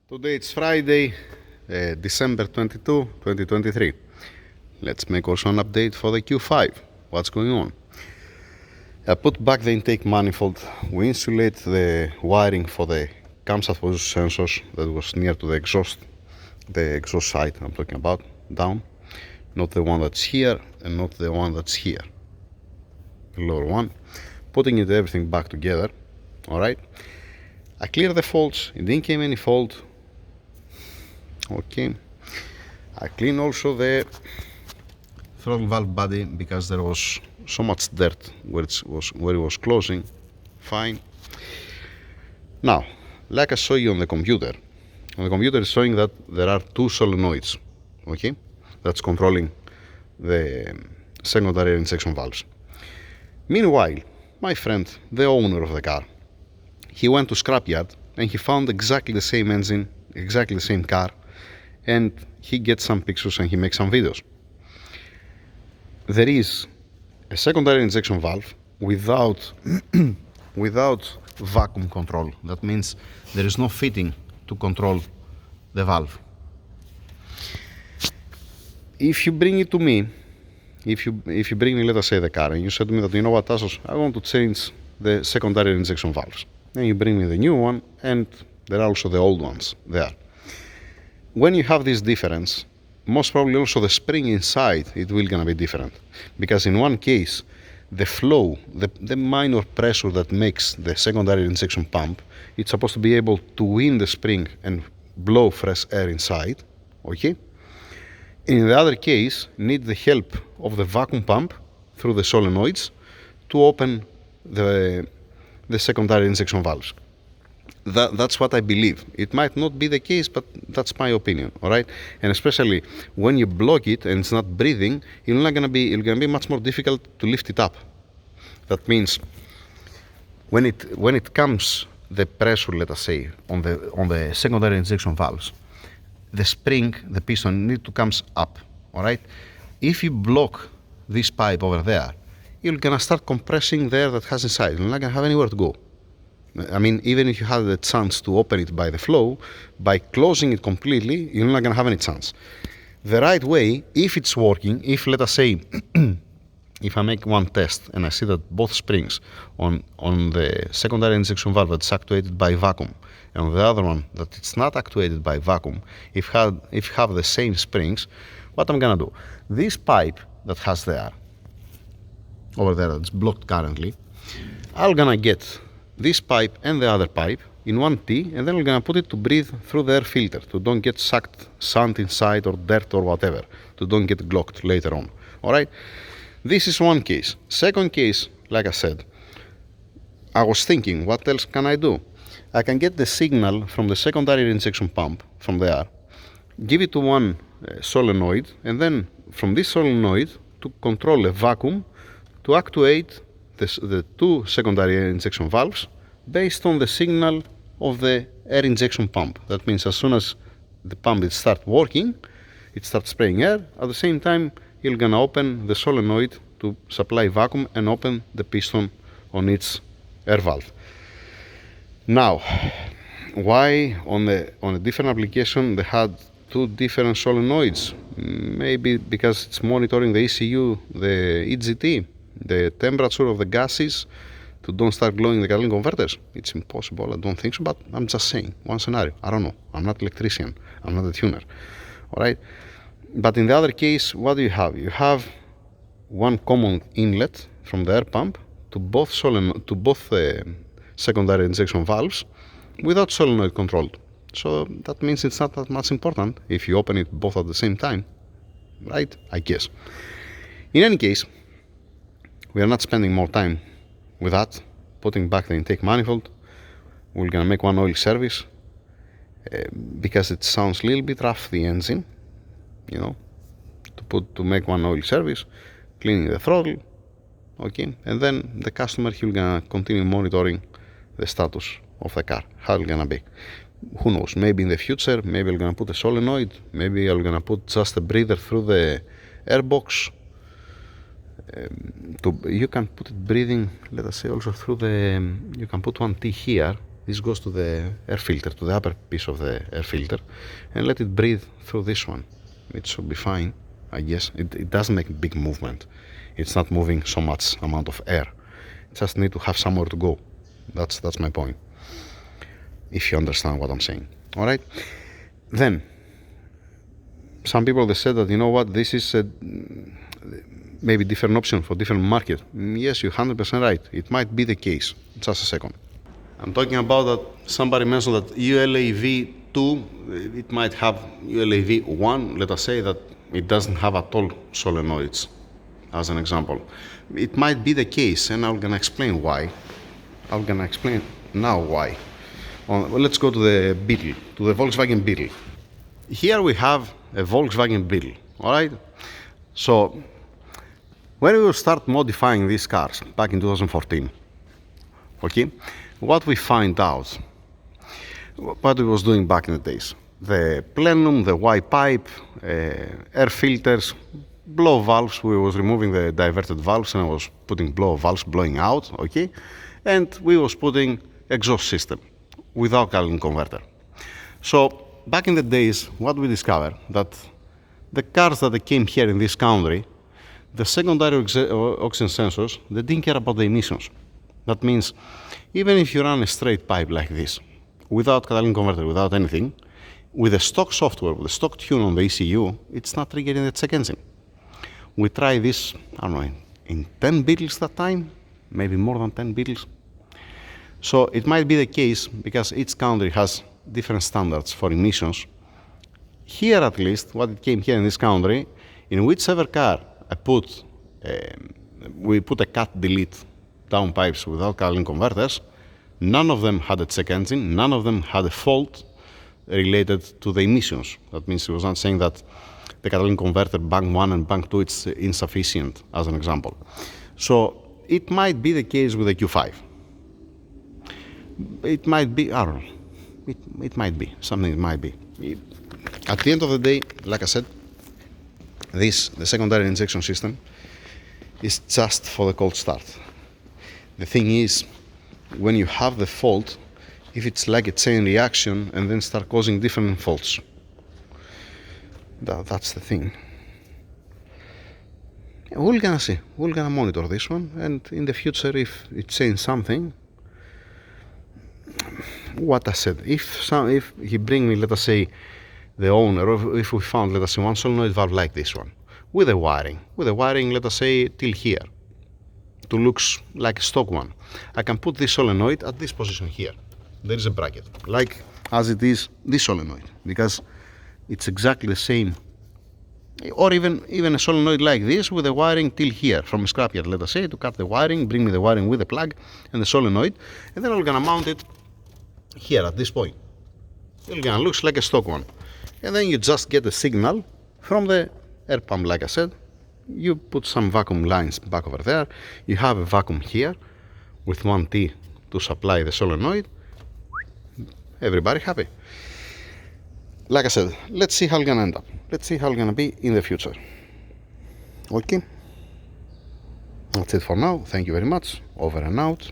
Today it's Friday, December 22, 2023. Let's make also an update for the Q5. What's going on? I put back the intake manifold. We insulate the wiring for the camshaft position sensors that was near to the exhaust side I'm talking about, down. Not the one that's here and not the one that's here. The lower one. Putting everything back together. Alright. I cleared the faults. It didn't came any fault. Okay, I clean also the throttle valve body because there was so much dirt where it was closing. Fine. Now, like I show you on the computer is showing that there are two solenoids, okay, that's controlling the secondary air injection valves. Meanwhile, my friend, the owner of the car, he went to scrapyard and he found exactly the same engine, exactly the same car, and he gets some pictures and he makes some videos. There is a secondary injection valve without vacuum control. That means there is no fitting to control the valve. If you bring it to me, if you bring me, let us say, the car, and you said to me that, you know what, Tassos, I want to change the secondary injection valves. Then you bring me the new one, and there are also the old ones there. When you have this difference, most probably also the spring inside it will gonna be different, because in one case the flow, the minor pressure that makes the secondary injection pump, it's supposed to be able to win the spring and blow fresh air inside, okay? In the other case, need the help of the vacuum pump through the solenoids to open the secondary injection valves. That's what I believe. It might not be the case, but that's my opinion, all right? And especially when you block it and it's not breathing, it's gonna be much more difficult to lift it up. That means when it comes the pressure, let us say, on the secondary injection valves, the spring, the piston need to come up, all right? If you block this pipe over there, you're gonna start compressing the air that has inside. You're not gonna have anywhere to go. I mean, even if you have the chance to open it by the flow, by closing it completely, you're not going to have any chance. The right way, if it's working, if, let us say, if I make one test and I see that both springs on the secondary injection valve that's actuated by vacuum, and on the other one that it's not actuated by vacuum, if you have the same springs, what I'm going to do, this pipe that has the air over there that's blocked currently, I'm going to get this pipe and the other pipe in one T, and then we're gonna put it to breathe through the air filter, to don't get sucked sand inside or dirt or whatever, to don't get blocked later on. Alright? This is one case. Second case, like I said, I was thinking, what else can I do? I can get the signal from the secondary injection pump from there, give it to one solenoid, and then from this solenoid to control a vacuum to actuate the two secondary air injection valves based on the signal of the air injection pump. That means as soon as the pump starts working, it starts spraying air. At the same time, you're gonna open the solenoid to supply vacuum and open the piston on its air valve. Now, why on a different application they had two different solenoids? Maybe because it's monitoring the ECU, the EGT, the temperature of the gases to don't start glowing the catalytic converters. It's impossible, I don't think so, but I'm just saying one scenario. I don't know, I'm not an electrician, I'm not a tuner, all right? But in the other case, what do you have? You have one common inlet from the air pump to both secondary injection valves without solenoid controlled. So that means it's not that much important if you open it both at the same time, right? I guess. In any case, we are not spending more time with that, putting back the intake manifold. We're gonna make one oil service because it sounds a little bit rough, the engine, you know, to make one oil service, cleaning the throttle, okay, and then the customer, he'll gonna continue monitoring the status of the car, how it's gonna be. Who knows, maybe in the future, maybe I'm gonna put a solenoid, maybe I'm gonna put just a breather through the airbox. You can put it breathing, let us say, also through you can put one T here this goes to the air filter, to the upper piece of the air filter, and let it breathe through this one. It should be fine, I guess. It doesn't make a big movement. It's not moving so much amount of air. It just need to have somewhere to go. That's my point, if you understand what I'm saying. All right. Then some people, they said that, you know what, this is a maybe different option for different market. Yes, you're 100% right. It might be the case. Just a second. I'm talking about that somebody mentioned that ULAV2, it might have ULAV1. Let us say that it doesn't have at all solenoids, as an example. It might be the case, and I'm gonna explain why. I'm gonna explain now why. Well, let's go to the Beetle, to the Volkswagen Beetle. Here we have a Volkswagen Beetle, all right? So when we will start modifying these cars back in 2014, okay, what we find out, what we was doing back in the days, the plenum, the Y-pipe, air filters, blow valves, we was removing the diverted valves and I was putting blow valves blowing out, okay, and we was putting exhaust system without Carlin converter. So back in the days, what we discovered, that the cars that came here in this country, the secondary oxygen sensors, they didn't care about the emissions. That means even if you run a straight pipe like this, without catalytic converter, without anything, with the stock software, with the stock tune on the ECU, it's not triggering the check engine. We tried this, I don't know, in 10 Beetles that time, maybe more than 10 Beetles. So it might be the case because each country has different standards for emissions. Here at least, what it came here in this country, in whichever car we put a cut delete downpipes without catalytic converters, none of them had a check engine, none of them had a fault related to the emissions. That means it was not saying that the catalytic converter bank 1 and bank 2 is insufficient, as an example. So it might be the case with the Q5. It might be, I don't know, it might be, something it might be. At the end of the day, like I said, the secondary injection system is just for the cold start. The thing is, when you have the fault, if it's like a chain reaction and then start causing different faults. That's the thing. We're gonna see, we're gonna monitor this one, and in the future, if it's saying something, what I said, if he bring me, let us say, the owner, or if we found, let us say, one solenoid valve like this one, with a wiring, let us say, till here, to looks like a stock one, I can put this solenoid at this position here. There is a bracket, like as it is this solenoid, because it's exactly the same. Or even a solenoid like this with the wiring till here, from a scrapyard, let us say, to cut the wiring, bring me the wiring with the plug and the solenoid, and then I'm gonna mount it here at this point. It's gonna look like a stock one. And then you just get a signal from the air pump, like I said. You put some vacuum lines back over there. You have a vacuum here with 1T to supply the solenoid. Everybody happy. Like I said, let's see how it's gonna end up. Let's see how it's gonna be in the future. Okay? That's it for now. Thank you very much. Over and out.